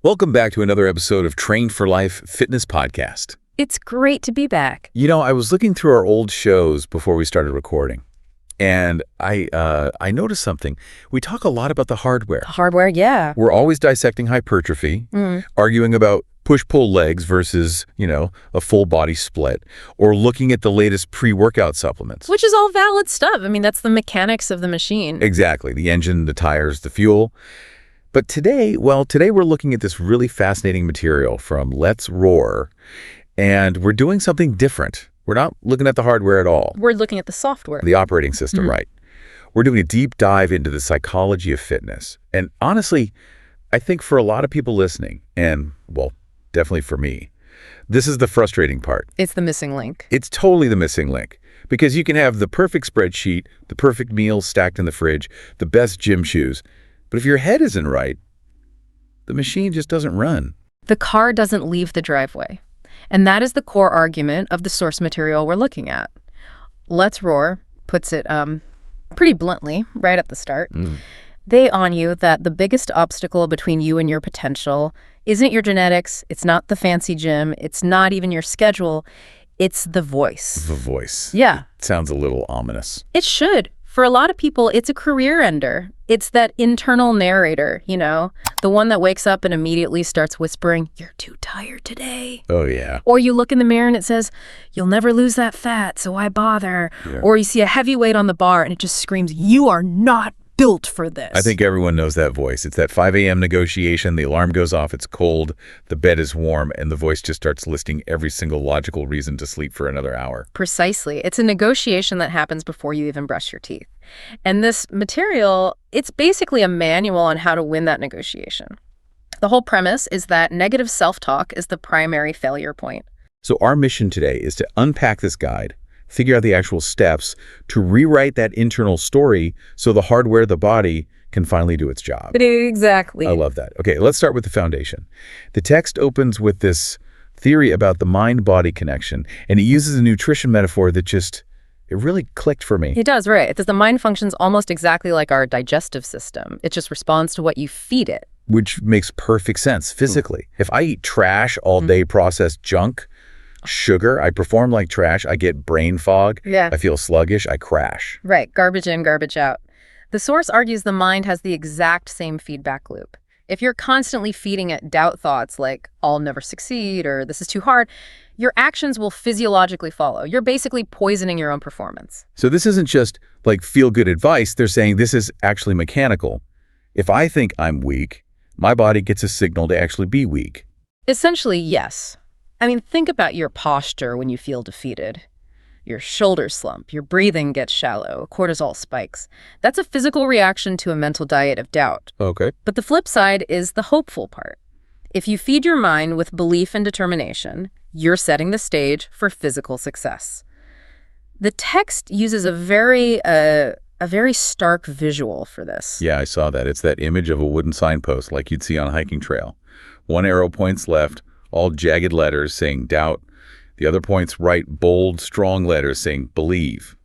Welcome back to another episode of Trained for Life Fitness Podcast. It's great to be back. You know, I was looking through our old shows before we started recording, and I noticed something. We talk a lot about the hardware. Hardware, yeah. We're always dissecting hypertrophy, arguing about push-pull legs versus, a full-body split, or looking at the latest pre-workout supplements. Which is all valid stuff. I mean, that's the mechanics of the machine. Exactly. The engine, the tires, the fuel. But today we're looking at this really fascinating material from Lët'z, and we're doing something different. We're not looking at the hardware at all. We're looking at the software. The operating system, right. We're doing a deep dive into the psychology of fitness. And honestly, I think for a lot of people listening, and, well, definitely for me, this is the frustrating part. It's the missing link. It's totally the missing link. Because you can have the perfect spreadsheet, the perfect meals stacked in the fridge, the best gym shoes, but if your head isn't right, the machine just doesn't run. The car doesn't leave the driveway. And that is the core argument of the source material we're looking at. Lët'z puts it pretty bluntly right at the start. They on you that the biggest obstacle between you and your potential isn't your genetics, it's not the fancy gym, it's not even your schedule, it's the voice. The voice. Yeah. It sounds a little ominous. It should. For a lot of people, it's a career ender. It's that internal narrator, the one that wakes up and immediately starts whispering, "You're too tired today." Oh, yeah. Or you look in the mirror and it says, "You'll never lose that fat, so why bother?" Yeah. Or you see a heavy weight on the bar and it just screams, "You are not built for this." I think everyone knows that voice. It's that 5 a.m. negotiation. The alarm goes off, it's cold, the bed is warm, and the voice just starts listing every single logical reason to sleep for another hour. Precisely. It's a negotiation that happens before you even brush your teeth. And this material, it's basically a manual on how to win that negotiation. The whole premise is that negative self-talk is the primary failure point. So our mission today is to unpack this guide, figure out the actual steps to rewrite that internal story so the hardware, the body, can finally do its job. Exactly. I love that. Okay, let's start with the foundation. The text opens with this theory about the mind-body connection, and it uses a nutrition metaphor that it really clicked for me. It does, right. The mind functions almost exactly like our digestive system. It just responds to what you feed it. Which makes perfect sense physically. If I eat trash all day, processed junk, sugar, I perform like trash, I get brain fog, I feel sluggish, I crash. Right, garbage in, garbage out. The source argues the mind has the exact same feedback loop. If you're constantly feeding it doubt thoughts like, "I'll never succeed," or "this is too hard," your actions will physiologically follow. You're basically poisoning your own performance. So this isn't just like feel-good advice. They're saying this is actually mechanical. If I think I'm weak, my body gets a signal to actually be weak. Essentially, yes. I mean, think about your posture when you feel defeated. Your shoulders slump, your breathing gets shallow, cortisol spikes. That's a physical reaction to a mental diet of doubt. Okay. But the flip side is the hopeful part. If you feed your mind with belief and determination, you're setting the stage for physical success. The text uses a very stark visual for this. Yeah, I saw that. It's that image of a wooden signpost like you'd see on a hiking trail. One arrow points left, all jagged letters saying doubt. The other points right, bold, strong letters saying believe.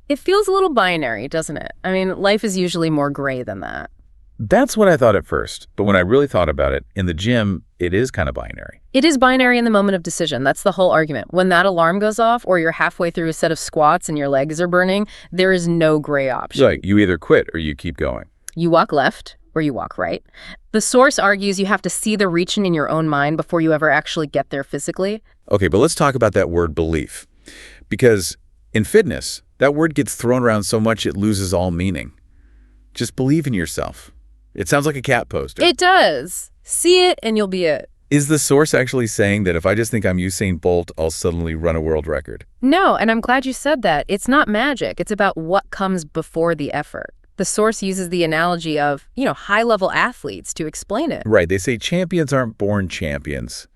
It feels a little binary, doesn't it? I mean, life is usually more gray than that. That's what I thought at first. But when I really thought about it, in the gym, it is kind of binary. It is binary in the moment of decision. That's the whole argument. When that alarm goes off or you're halfway through a set of squats and your legs are burning, there is no gray option. Like you either quit or you keep going. You walk left or you walk right. The source argues you have to see the reaching in your own mind before you ever actually get there physically. Okay, but let's talk about that word belief. Because in fitness, that word gets thrown around so much it loses all meaning. Just believe in yourself. It sounds like a cat poster. It does. See it and you'll be it. Is the source actually saying that if I just think I'm Usain Bolt, I'll suddenly run a world record? No, and I'm glad you said that. It's not magic. It's about what comes before the effort. The source uses the analogy of, high-level athletes to explain it. Right. They say champions aren't born champions,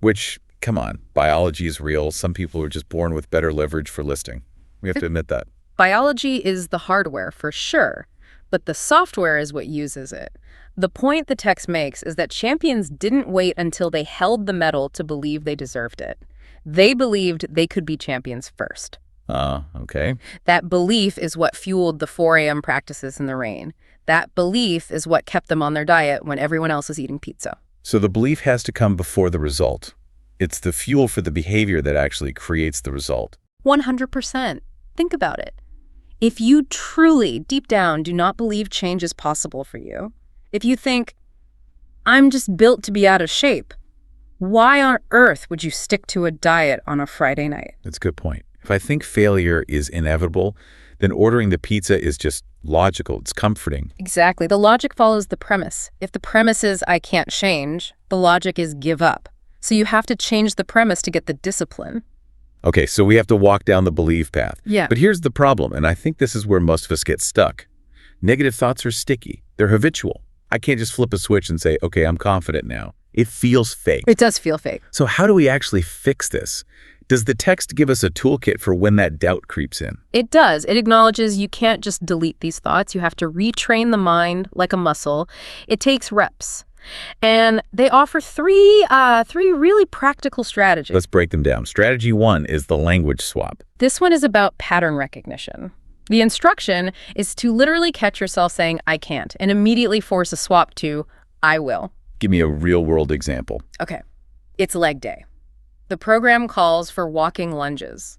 which, come on, biology is real. Some people are just born with better leverage for listing. We have to admit that. Biology is the hardware, for sure, but the software is what uses it. The point the text makes is that champions didn't wait until they held the medal to believe they deserved it. They believed they could be champions first. Okay. That belief is what fueled the 4 a.m. practices in the rain. That belief is what kept them on their diet when everyone else is eating pizza. So the belief has to come before the result. It's the fuel for the behavior that actually creates the result. 100%. Think about it. If you truly, deep down, do not believe change is possible for you, if you think, I'm just built to be out of shape, why on earth would you stick to a diet on a Friday night? That's a good point. If I think failure is inevitable, then ordering the pizza is just logical. It's comforting. Exactly. The logic follows the premise. If the premise is I can't change, the logic is give up. So you have to change the premise to get the discipline. Okay, so we have to walk down the belief path. Yeah. But here's the problem, and I think this is where most of us get stuck. Negative thoughts are sticky. They're habitual. I can't just flip a switch and say, okay, I'm confident now. It feels fake. It does feel fake. So how do we actually fix this? Does the text give us a toolkit for when that doubt creeps in? It does. It acknowledges you can't just delete these thoughts. You have to retrain the mind like a muscle. It takes reps. And they offer three really practical strategies. Let's break them down. Strategy 1 is the language swap. This one is about pattern recognition. The instruction is to literally catch yourself saying, I can't, and immediately force a swap to, I will. Give me a real-world example. Okay, it's leg day. The program calls for walking lunges.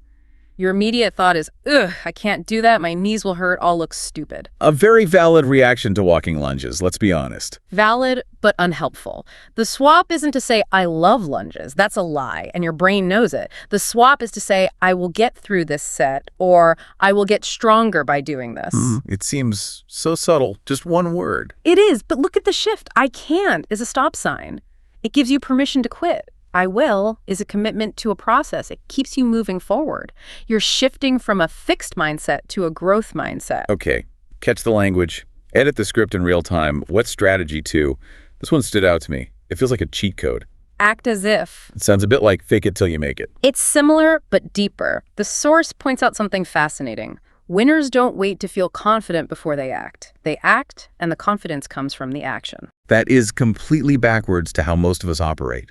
Your immediate thought is, ugh, I can't do that. My knees will hurt. I'll look stupid. A very valid reaction to walking lunges, let's be honest. Valid, but unhelpful. The swap isn't to say, I love lunges. That's a lie, and your brain knows it. The swap is to say, I will get through this set, or I will get stronger by doing this. It seems so subtle, just one word. It is, but look at the shift. I can't is a stop sign. It gives you permission to quit. I will is a commitment to a process. It keeps you moving forward. You're shifting from a fixed mindset to a growth mindset. Okay, catch the language, edit the script in real time. What's strategy 2? This one stood out to me. It feels like a cheat code. Act as if. It sounds a bit like fake it till you make it. It's similar, but deeper. The source points out something fascinating. Winners don't wait to feel confident before they act. They act, and the confidence comes from the action. That is completely backwards to how most of us operate.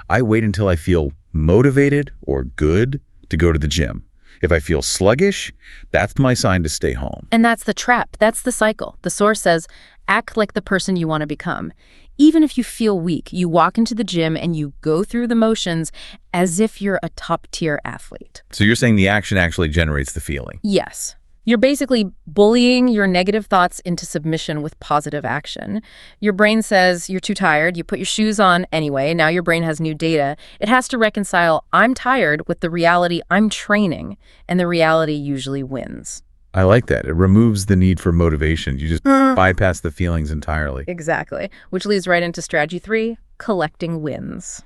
I wait until I feel motivated or good to go to the gym. If I feel sluggish, that's my sign to stay home. And that's the trap. That's the cycle. The source says, act like the person you want to become. Even if you feel weak, you walk into the gym and you go through the motions as if you're a top-tier athlete. So you're saying the action actually generates the feeling? Yes. You're basically bullying your negative thoughts into submission with positive action. Your brain says you're too tired. You put your shoes on anyway. Now your brain has new data. It has to reconcile I'm tired with the reality I'm training, and the reality usually wins. I like that. It removes the need for motivation. You just bypass the feelings entirely. Exactly. Which leads right into strategy 3, collecting wins.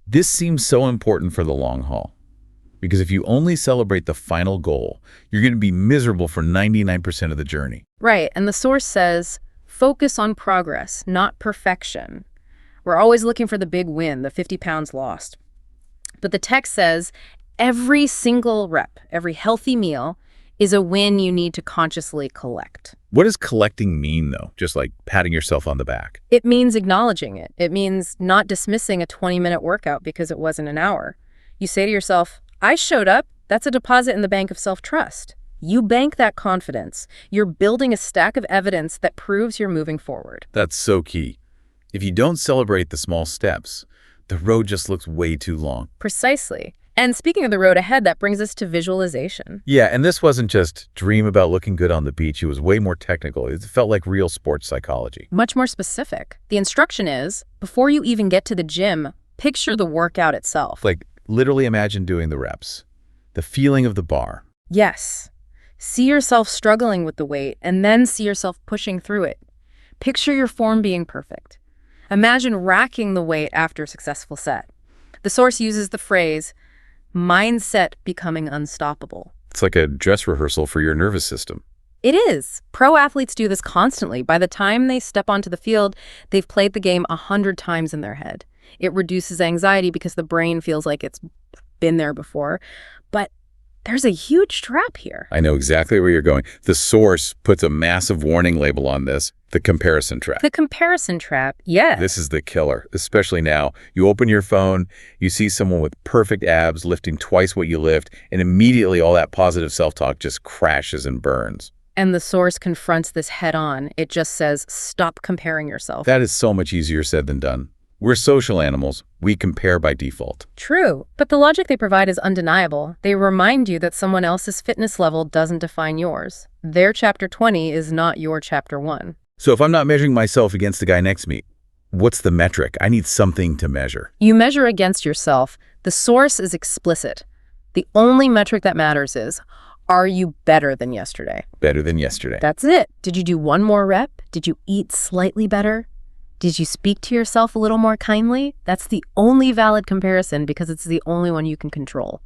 This seems so important for the long haul. Because if you only celebrate the final goal, you're going to be miserable for 99% of the journey. Right, and the source says, focus on progress, not perfection. We're always looking for the big win, the 50 pounds lost. But the text says, every single rep, every healthy meal is a win you need to consciously collect. What does collecting mean, though? Just like patting yourself on the back? It means acknowledging it. It means not dismissing a 20-minute workout because it wasn't an hour. You say to yourself, I showed up. That's a deposit in the bank of self-trust. You bank that confidence. You're building a stack of evidence that proves you're moving forward. That's so key. If you don't celebrate the small steps, the road just looks way too long. Precisely. And speaking of the road ahead, that brings us to visualization. Yeah, and this wasn't just dream about looking good on the beach. It was way more technical. It felt like real sports psychology. Much more specific. The instruction is, before you even get to the gym, picture the workout itself. Like, literally imagine doing the reps, the feeling of the bar. Yes. See yourself struggling with the weight and then see yourself pushing through it. Picture your form being perfect. Imagine racking the weight after a successful set. The source uses the phrase, mindset becoming unstoppable. It's like a dress rehearsal for your nervous system. It is. Pro athletes do this constantly. By the time they step onto the field, they've played the game 100 times in their head. It reduces anxiety because the brain feels like it's been there before. But there's a huge trap here. I know exactly where you're going. The source puts a massive warning label on this, the comparison trap. The comparison trap, yes. This is the killer, especially now. You open your phone, you see someone with perfect abs lifting twice what you lift, and immediately all that positive self-talk just crashes and burns. And the source confronts this head on. It just says, stop comparing yourself. That is so much easier said than done. We're social animals. We compare by default. True, but the logic they provide is undeniable. They remind you that someone else's fitness level doesn't define yours. Their chapter 20 is not your chapter 1. So if I'm not measuring myself against the guy next to me, what's the metric? I need something to measure. You measure against yourself. The source is explicit. The only metric that matters is, are you better than yesterday? Better than yesterday. That's it. Did you do one more rep? Did you eat slightly better? Did you speak to yourself a little more kindly? That's the only valid comparison because it's the only one you can control.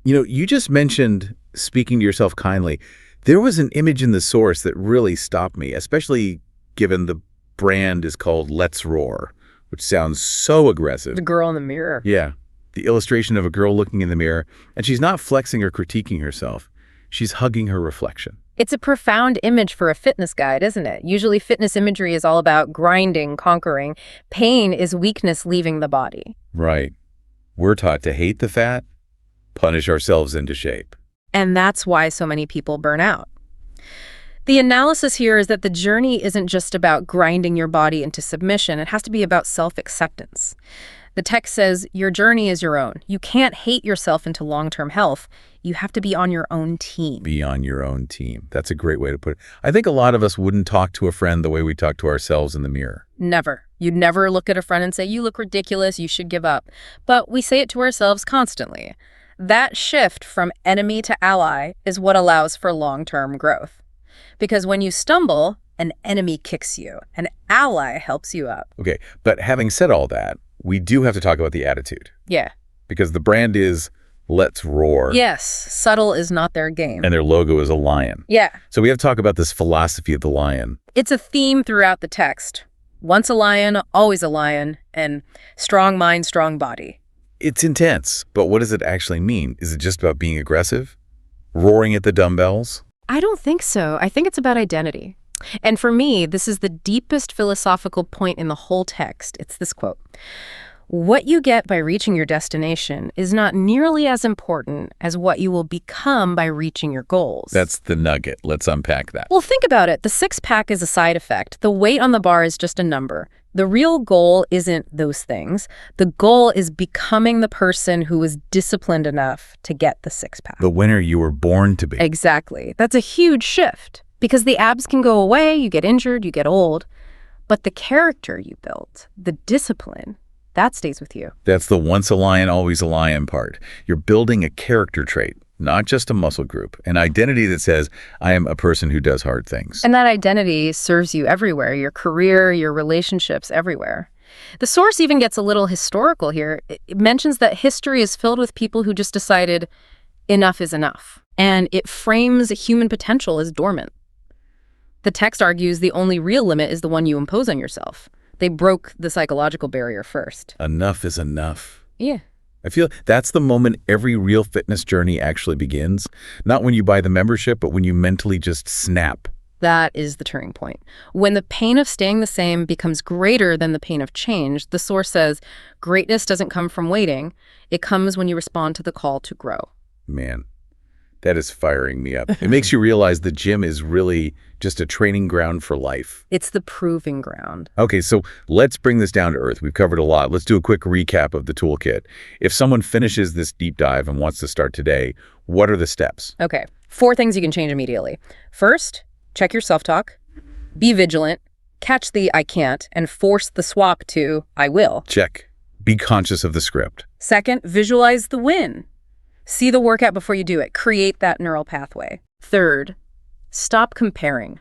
You know, you just mentioned speaking to yourself kindly. There was an image in the source that really stopped me, especially given the brand is called Lët'z, which sounds so aggressive. The girl in the mirror. Yeah. The illustration of a girl looking in the mirror, and she's not flexing or critiquing herself. She's hugging her reflection. It's a profound image for a fitness guide, isn't it? Usually fitness imagery is all about grinding, conquering. Pain is weakness leaving the body. Right. We're taught to hate the fat, punish ourselves into shape. And that's why so many people burn out. The analysis here is that the journey isn't just about grinding your body into submission. It has to be about self-acceptance. The text says your journey is your own. You can't hate yourself into long-term health. You have to be on your own team. Be on your own team. That's a great way to put it. I think a lot of us wouldn't talk to a friend the way we talk to ourselves in the mirror. Never. You'd never look at a friend and say, you look ridiculous, you should give up. But we say it to ourselves constantly. That shift from enemy to ally is what allows for long-term growth. Because when you stumble, an enemy kicks you. An ally helps you up. Okay, but having said all that, we do have to talk about the attitude. Yeah. Because the brand is Lët'z. Yes, subtle is not their game. And their logo is a lion. Yeah. So we have to talk about this philosophy of the lion. It's a theme throughout the text. Once a lion, always a lion, and strong mind, strong body. It's intense, but what does it actually mean? Is it just about being aggressive? Roaring at the dumbbells? I don't think so. I think it's about identity. And for me, this is the deepest philosophical point in the whole text. It's this quote. What you get by reaching your destination is not nearly as important as what you will become by reaching your goals. That's the nugget. Let's unpack that. Well, think about it. The six-pack is a side effect. The weight on the bar is just a number. The real goal isn't those things. The goal is becoming the person who is disciplined enough to get the six-pack. The winner you were born to be. Exactly. That's a huge shift. Because the abs can go away, you get injured, you get old. But the character you built, the discipline, that stays with you. That's the once a lion, always a lion part. You're building a character trait, not just a muscle group, an identity that says, I am a person who does hard things. And that identity serves you everywhere, your career, your relationships, everywhere. The source even gets a little historical here. It mentions that history is filled with people who just decided enough is enough. And it frames human potential as dormant. The text argues the only real limit is the one you impose on yourself. They broke the psychological barrier first. Enough is enough. Yeah. I feel that's the moment every real fitness journey actually begins. Not when you buy the membership, but when you mentally just snap. That is the turning point. When the pain of staying the same becomes greater than the pain of change, the source says, greatness doesn't come from waiting. It comes when you respond to the call to grow. Man, that is firing me up. It makes you realize the gym is really just a training ground for life. It's the proving ground. Okay, so let's bring this down to earth. We've covered a lot. Let's do a quick recap of the toolkit. If someone finishes this deep dive and wants to start today, what are the steps? Okay, 4 things you can change immediately. First, check your self-talk. Be vigilant. Catch the I can't and force the swap to I will. Check. Be conscious of the script. Second, visualize the win. See the workout before you do it. Create that neural pathway. Third, stop comparing.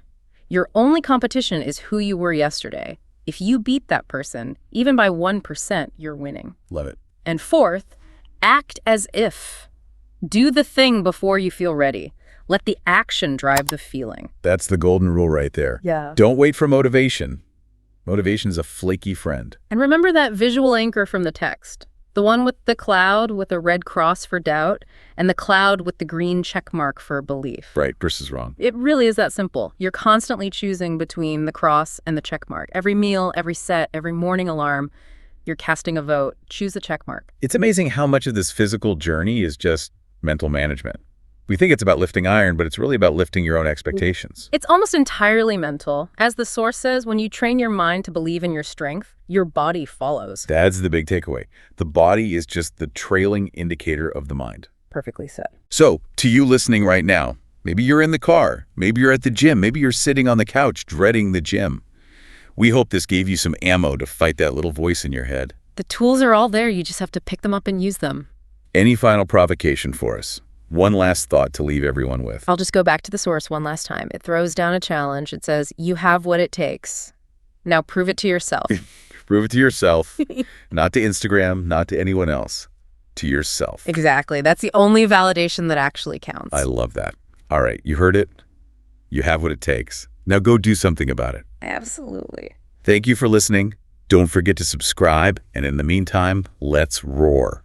Your only competition is who you were yesterday. If you beat that person, even by 1%, you're winning. Love it. And fourth, act as if. Do the thing before you feel ready. Let the action drive the feeling. That's the golden rule right there. Yeah. Don't wait for motivation. Motivation is a flaky friend. And remember that visual anchor from the text. The one with the cloud with a red cross for doubt and the cloud with the green check mark for belief. Right versus wrong. It really is that simple. You're constantly choosing between the cross and the check mark. Every meal, every set, every morning alarm, you're casting a vote. Choose the check mark. It's amazing how much of this physical journey is just mental management. We think it's about lifting iron, but it's really about lifting your own expectations. It's almost entirely mental. As the source says, when you train your mind to believe in your strength, your body follows. That's the big takeaway. The body is just the trailing indicator of the mind. Perfectly said. So, to you listening right now, maybe you're in the car, maybe you're at the gym, maybe you're sitting on the couch dreading the gym. We hope this gave you some ammo to fight that little voice in your head. The tools are all there. You just have to pick them up and use them. Any final provocation for us? One last thought to leave everyone with. I'll just go back to the source one last time. It throws down a challenge. It says, you have what it takes. Now prove it to yourself. Prove it to yourself, not to Instagram, not to anyone else, to yourself. Exactly. That's the only validation that actually counts. I love that. All right, you heard it. You have what it takes. Now go do something about it. Absolutely. Thank you for listening. Don't forget to subscribe. And in the meantime, let's roar.